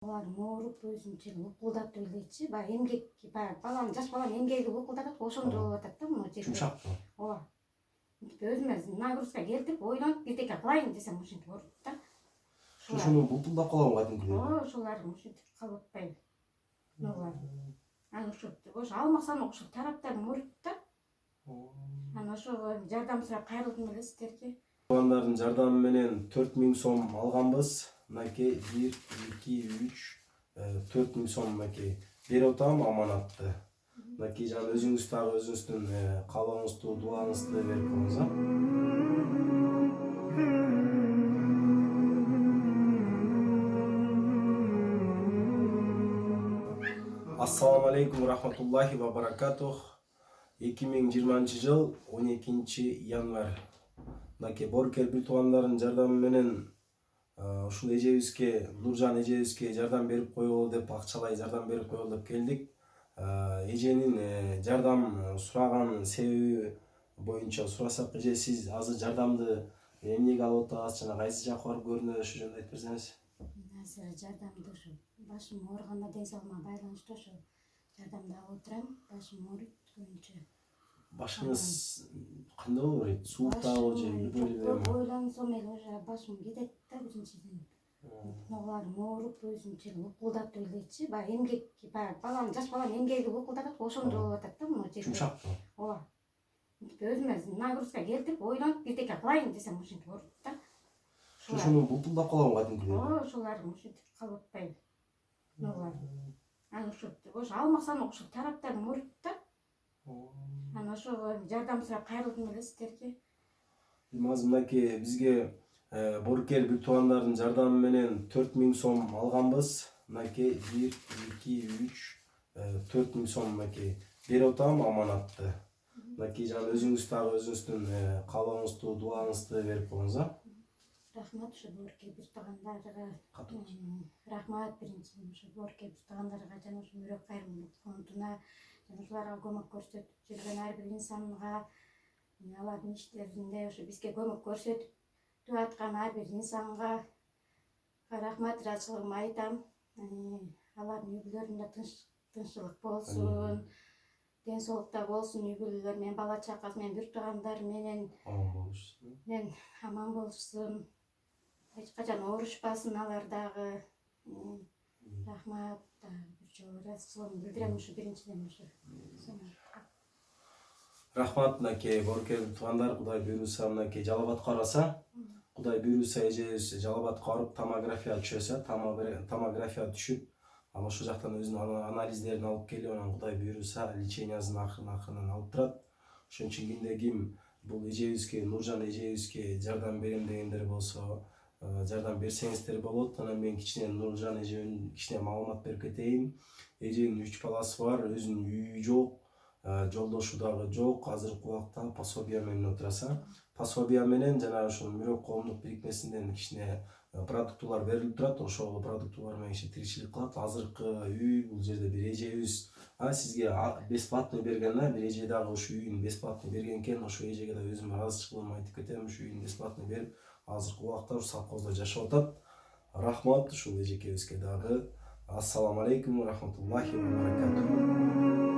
Алар ооруп өзүнчө укулдап элечи, баягы эмгек, баягы баланын, жаш баланын эмгеги укулдатат го, ошондой болуп атат да могу жерде. Жумшакпы? Ооба. Мынтип өзүмө нагрузка келтирип, ойлонуп бирдеке кылайын десем ушинтип ооруйт да. Ошону бултулдап калам кадимкидей. Ооба, ошоларым ушинтип калып атпайбы. Ноолар. Анан ошо алмаксан ошол тараптарым ооруйт да. Анан ошого жардам сурап кайрылдым эле сиздерге. Туугандардын жардамы менен 4000 сом алганбыз. Мынакей 1, 2, 3, 4000 сом мынакей берип атам аманатты. Мынакей жана өзүңүз дагы өзүңүздүн каалооңузду, дубаңызды берип коюңуз, а? Ассаламу алейкум рахматуллахи ва баракатух. 2020 жыл 12 январь. Мынакей боркер бир туугандардын жардамы менен ушул эжебизге, Нуржан эжебизге жардам берип коелу деп, акчалай жардам берип коелу деп келдик. Эженин жардам сураган себеби боюнча сурасак, эже сиз азыр жардамды эмнеге алып атасыз жана кайсы жакка барып көрүнөт, ошо жөнүндө айтып берсеңиз. Азыр жардамды ушу башым ооруганда, ден соолугума байланыштуу ошо жардамды алып отурам. Башым ооруйт көбүнчө. Башыңыз кандай болуп берет? Сууктабы же көп ойлонсом эле уже башым кетет да биринчиден. Нооларым ооруп өзүнчө укулдап элечи, баягы эмгек, баягы баланын, жаш баланын эмгеги укулдатат го, ошондой болуп атат да могу жерде. Жумшакпы? Ооба. Мынтип өзүмө нагрузка келтирип, ойлонуп бирдеке кылайын десем ушинтип ооруйт да. Ошону бултулдап калам кадимкидей. Ооба, ошоларым ушинтип калып атпайбы. Ноолар. Анан ошо алмаксан ошол тараптарым ооруйт да. Анан ошого жардам сурап кайрылдым эле сиздерге. Азыр мынакей бизге боркер бир туугандардын жардамы менен 4000 сом алганбыз. Мынакей 1, 2, 3, 4000 сом мынакей берип атам аманатты. Мынакей жана өзүңүз дагы өзүңүздүн каалооңузду, дубаңызды берип коюңуз, а? Рахмат ошо боркер бир туугандарга. Рахмат биринчиден ошо боркер бир туугандарга жана ошо Мүрөк кайрымдуулук фондуна, жана ошоларга көмөк көрсөтүп жүргөн ар бир инсанга, алардын иштеринде ошо бизге көмөк көрсөтүп аткан ар бир инсанга рахмат, ыраазычылыгымды айтам. Алардын үй бүлөлөрүндө тынччылык болсун, ден соолукта болсун, үй бүлөлөр менен, бала чакасы менен, бир туугандар менен аман болушсун. Эч качан оорушпасын алар дагы. Рахмат, бир жолу ыраазычылыгымды билдирем ушу биринчиден ушу. Рахмат мынакей боркер туугандар, Кудай буйруса мынакей Жалал Абадка барса, Кудай буйруса эжебиз Жалал Абадка барып томография түшөсө, томография түшүп, анан ошол жактан өзүнүн анализдерин алып келип, анан Кудай буйруса лечениясын акырынан алып турат. Ошон үчүн кимде ким бул эжебизге, Нуржан эжебизге жардам берем дегендер болсо, жардам берсеңиздер болот. Анан мен кичине Нуржан эженин кичине маалымат берип кетейин. Эженин 3 баласы бар, өзүнүн үйү жок, жолдошу дагы жок. Азыркы убакта пособия менен отураса, пособия менен жана ошол Мүрөк коомдук бирикмесинен кичине продуктулар берилип турат. Ошол продуктулар менен кичине тиричилик кылат. Азыркы үй бул жерде бир эжебиз сизге бесплатный берген, бир эже дагы ушу үйүн бесплатный берген экен. Ошол эжеге да өзүм ыраазычылыгымды айтып кетем. Ушу үйүн бесплатный берип, азыркы убакта ушу совхоздо жашап атат. Рахмат ушул эжекебизге дагы. Ассаламу алейкум рахматуллахи ва баракатух.